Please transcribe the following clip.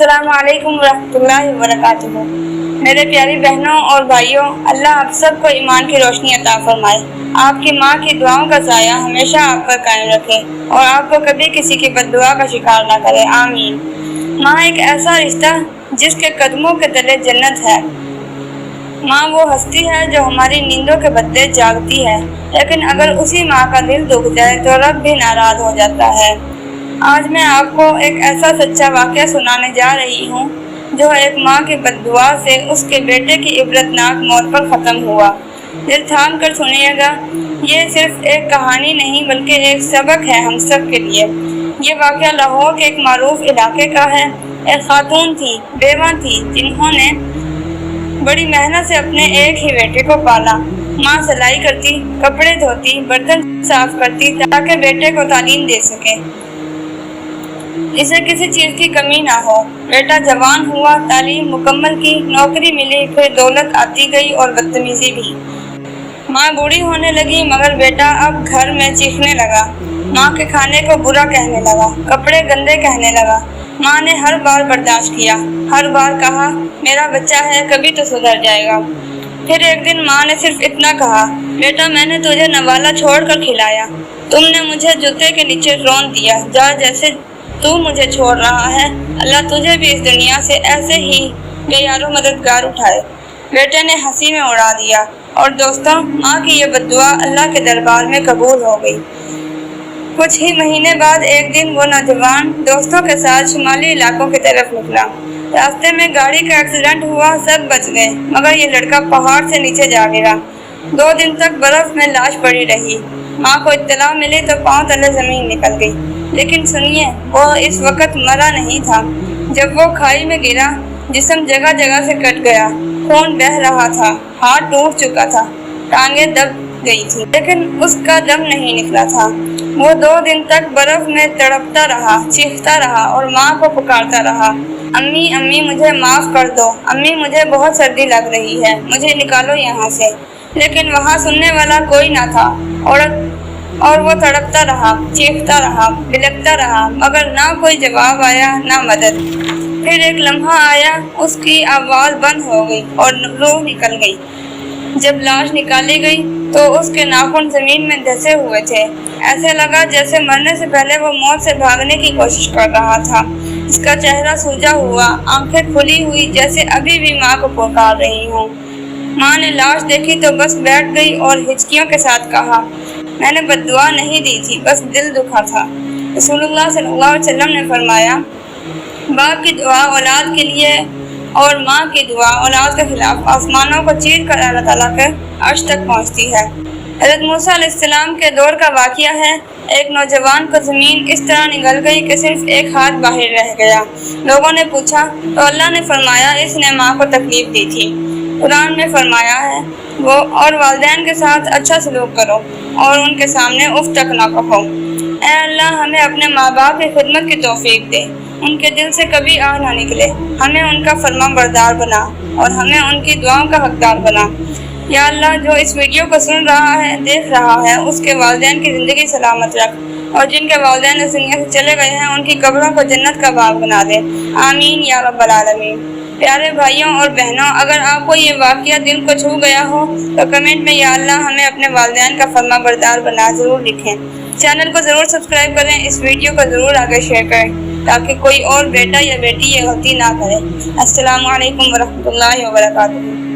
अस्सलाम वालेकुम रहमतुल्लाहि व बरकातुहू। मेरे प्यारी बहनों और भाइयों, अल्लाह आप सबको ईमान की रोशनी अता फरमाए। आपकी माँ की दुआओं का साया हमेशा आप पर कायम रखे और आपको कभी किसी की बद्दुआ का शिकार ना करे, आमीन। माँ एक ऐसा रिश्ता जिसके कदमों के तले जन्नत है। माँ वो हस्ती है जो हमारी नींदों के बदले जागती है, लेकिन अगर उसी माँ का दिल दुख जाए तो रब भी नाराज हो जाता है। आज मैं आपको एक ऐसा सच्चा वाक़या सुनाने जा रही हूँ जो एक माँ की बद्दुआ से उसके बेटे की इबरतनाक मौत पर ख़त्म हुआ। दिल थाम कर सुनिएगा, ये सिर्फ एक कहानी नहीं बल्कि एक सबक है हम सब के लिए। ये वाक़या लाहौर के एक मारूफ इलाके का है। एक खातून थी, बेवा थी, जिन्होंने बड़ी मेहनत से अपने एक ही बेटे को पाला। माँ सिलाई करती, कपड़े धोती, बर्तन साफ करती ताकि बेटे को तालीम दे सके, इसे किसी चीज़ की कमी ना हो। बेटा जवान हुआ, तालीम मुकम्मल की, नौकरी मिली, फिर दौलत आती गई और बदतमीजी भी। माँ बूढ़ी होने लगी मगर बेटा अब घर में चीखने लगा, माँ के खाने को बुरा कहने लगा, कपड़े गंदे कहने लगा। माँ ने हर बार बर्दाश्त किया, हर बार कहा मेरा बच्चा है, कभी तो सुधर जाएगा। फिर एक दिन माँ ने सिर्फ इतना कहा, बेटा मैंने तुझे नवाला छोड़कर खिलाया, तुमने मुझे जूते के नीचे रौंद दिया, जा जैसे तू मुझे छोड़ रहा है, अल्लाह तुझे भी इस दुनिया से ऐसे ही बेयारो मददगार उठाए। बेटे ने हंसी में उड़ा दिया और दोस्तों, माँ की ये बद्दुआ अल्लाह के दरबार में कबूल हो गई। कुछ ही महीने बाद एक दिन वो नौजवान दोस्तों के साथ शुमाली इलाकों की तरफ निकला। रास्ते में गाड़ी का एक्सीडेंट हुआ, सब बच गए मगर ये लड़का पहाड़ से नीचे जा गिरा। 2 दिन तक बर्फ में लाश पड़ी रही। माँ को इत्तला मिली तो पांव तले जमीन निकल गई, लेकिन सुनिए, वो इस वक्त मरा नहीं था। जब वो खाई में गिरा, जिस्म जगह जगह से कट गया, खून बह रहा था, हाथ टूट चुका था, टांगें दब गई थी, लेकिन उसका दम नहीं निकला था। वो 2 दिन तक बर्फ में तड़पता रहा, चीखता रहा और माँ को पुकारता रहा, अम्मी अम्मी मुझे माफ़ कर दो, अम्मी मुझे बहुत सर्दी लग रही है, मुझे निकालो यहाँ से। लेकिन वहाँ सुनने वाला कोई ना था और वो तड़पता रहा, चीखता रहा, बिलखता रहा, मगर ना कोई जवाब आया, ना मदद। फिर एक लम्हा आया, उसकी आवाज़ बंद हो गई और रूह निकल गई। जब लाश निकाली गई तो उसके नाखून जमीन में धंसे हुए थे। ऐसे लगा जैसे मरने से पहले वो मौत से भागने की कोशिश कर रहा था। इसका चेहरा सूजा हुआ, आंखें खुली हुई जैसे अभी भी माँ को पुकार रही हूँ। माँ ने लाश देखी तो बस बैठ गई और हिचकियों के साथ कहा, मैंने बद्दुआ नहीं दी थी, बस दिल दुखा था। रसूलुल्लाह सल्लल्लाहु अलैहि वसल्लम ने फरमाया, बाप की दुआ औलाद के लिए और माँ की दुआ औलाद के खिलाफ आसमानों को चीर कर अल्लाह ताला के अर्श तक पहुँचती है। हज़रत मूसा अलैहिस्सलाम के दौर का वाक़या है। एक नौजवान को ज़मीन इस तरह निगल गई कि सिर्फ एक हाथ बाहर रह गया। लोगों ने पूछा तो अल्लाह ने फरमाया, इसने माँ को तकलीफ दी थी। कुरान में फरमाया है, वो और वालिदैन के साथ अच्छा सलूक करो और उनके सामने उफ तक ना कहो। ऐ अल्लाह, हमें अपने माँ बाप की खिदमत की तौफीक दे, उनके दिल से कभी आह ना निकले, हमें उनका फरमाबरदार बना और हमें उनकी दुआओं का हकदार बना। या अल्लाह, जो इस वीडियो को सुन रहा है, देख रहा है, उसके वालिदैन की ज़िंदगी सलामत रख और जिनके वालिदैन इस दुनिया से चले गए हैं उनकी कब्रों को जन्नत का बाग बना दे, आमीन या रब्बल आलमीन। प्यारे भाइयों और बहनों, अगर आपको ये वाक़या दिल को छू गया हो तो कमेंट में या अल्लाह हमें अपने वालिदैन का फरमाबरदार बना ज़रूर लिखें। चैनल को ज़रूर सब्सक्राइब करें, इस वीडियो को ज़रूर आगे शेयर करें ताकि कोई और बेटा या बेटी ये गलती ना करे। अस्सलामु अलैकुम वरहमतुल्लाहि वबरकातुहू।